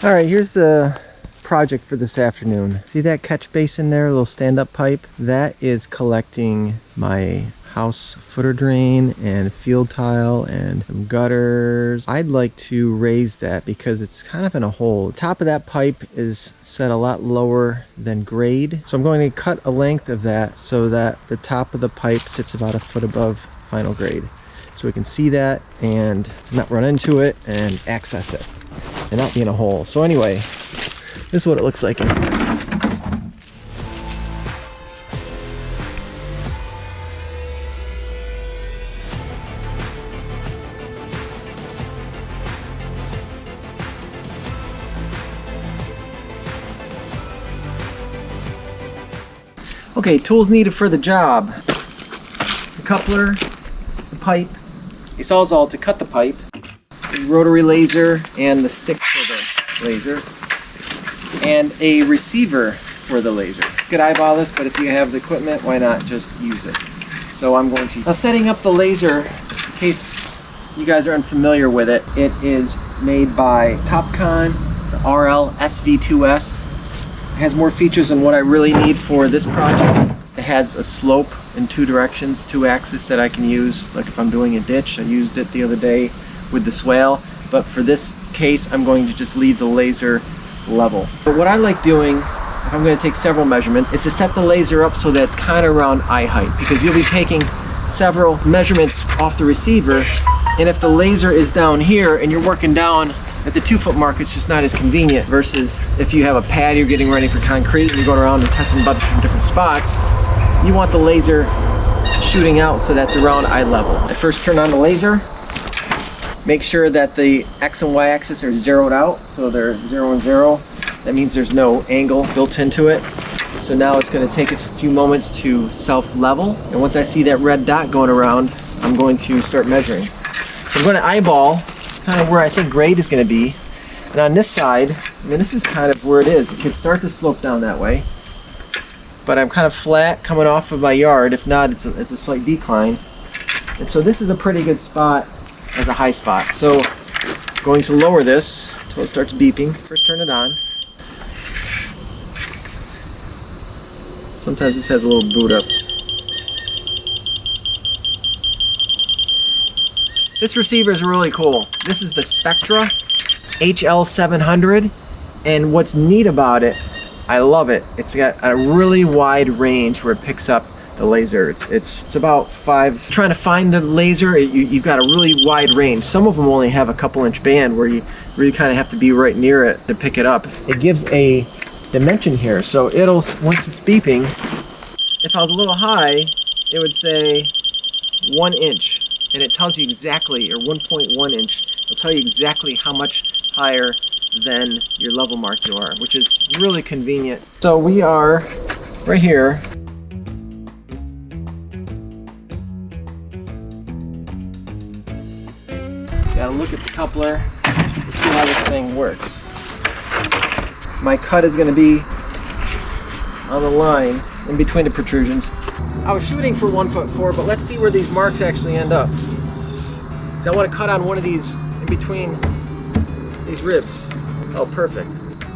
All right, here's the project for this afternoon. See that catch basin there, a little stand-up pipe? That is collecting my house footer drain and field tile and some gutters. I'd like to raise that because it's kind of in a hole. The top of that pipe is set a lot lower than grade. So I'm going to cut a length of that so that the top of the pipe sits about a foot above final grade. So we can see that and not run into it and access it and not be in a hole. So anyway, this is what it looks like in here. Okay, tools needed for the job. The coupler, the pipe, a sawzall to cut the pipe, the rotary laser and the stick for the laser, and a receiver for the laser. You could eyeball this, but if you have the equipment, why not just use it? So I'm going to... Now setting up the laser, in case you guys are unfamiliar with it, it is made by Topcon RL-SV2S. It has more features than what I really need for this project. It has a slope in two directions, two axes that I can use. Like if I'm doing a ditch, I used it the other day with the swale. But for this case, I'm going to just leave the laser level. But what I like doing, if I'm going to take several measurements, is to set the laser up so that it's kind of around eye height. Because you'll be taking several measurements off the receiver. And if the laser is down here and you're working down at the 2-foot mark, it's just not as convenient versus if you have a pad you're getting ready for concrete and you're going around and testing buttons from different spots. You want the laser shooting out so that's around eye level. I first turn on the laser, make sure that the X and Y axis are zeroed out, so they're 0 and 0. That means there's no angle built into it. So now it's going to take a few moments to self-level, and once I see that red dot going around, I'm going to start measuring. So I'm going to eyeball kind of where I think grade is going to be. And on this side, I mean, this is kind of where it is. It could start to slope down that way. But I'm kind of flat coming off of my yard. If not, it's a slight decline. And so this is a pretty good spot as a high spot. So I'm going to lower this until it starts beeping. First turn it on. Sometimes this has a little boot up. This receiver is really cool. This is the Spectra HL700, and what's neat about it, I love it. It's got a really wide range where it picks up the laser. It's about 5. Trying to find the laser, you've got a really wide range. Some of them only have a couple inch band where you really kind of have to be right near it to pick it up. It gives a dimension here, so it'll, once it's beeping, if I was a little high, it would say 1 inch. And it tells you exactly, or 1.1 inch, it'll tell you exactly how much higher than your level mark you are, which is really convenient. So we are right here. Gotta look at the coupler to see how this thing works. My cut is gonna be on the line in between the protrusions. I was shooting for 1'4", but let's see where these marks actually end up. So I want to cut on one of these in between these ribs. Oh, perfect.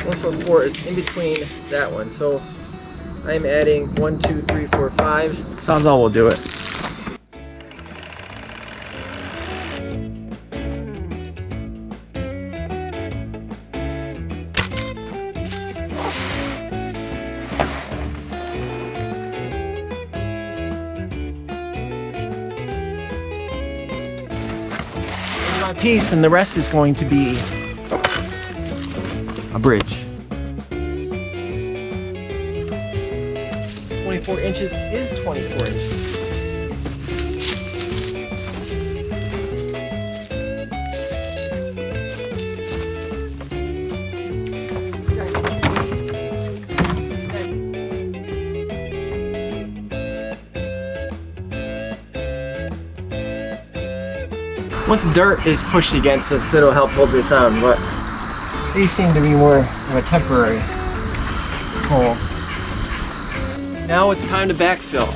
1'4" is in between that one. So I'm adding 1, 2, 3, 4, 5. Sawzall will do it. Piece, and the rest is going to be a bridge. 24 inches is 24 inches. Once dirt is pushed against us, it'll help hold this on, but these seem to be more of a temporary hole. Now it's time to backfill.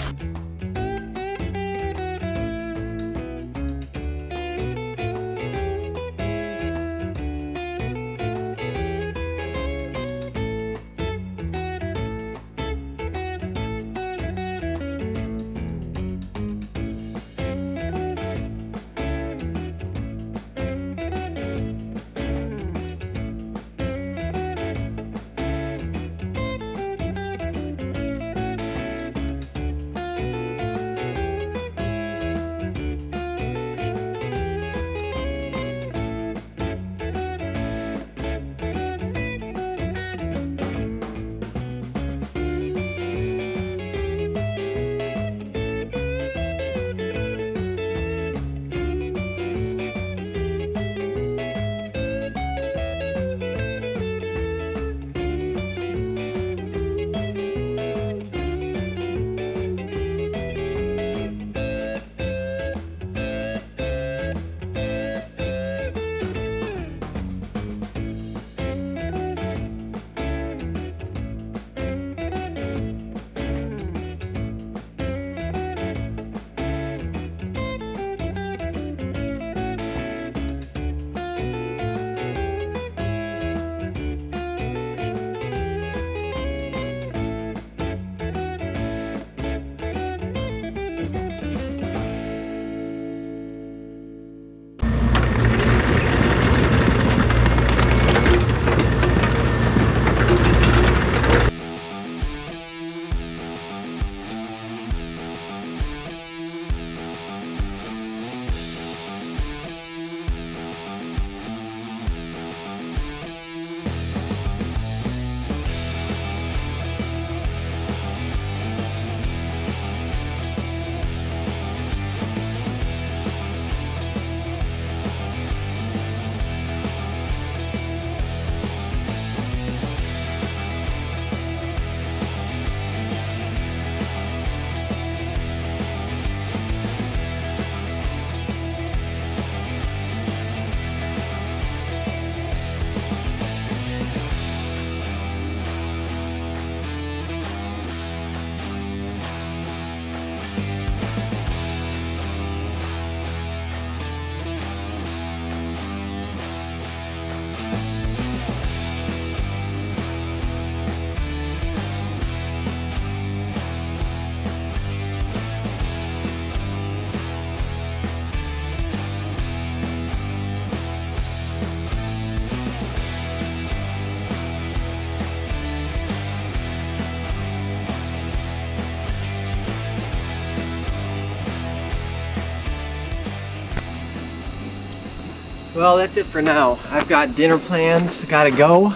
Well, that's it for now. I've got dinner plans, gotta go.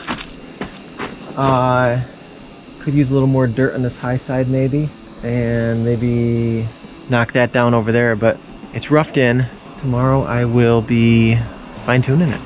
Could use a little more dirt on this high side maybe, and maybe knock that down over there, but it's roughed in. Tomorrow I will be fine-tuning it.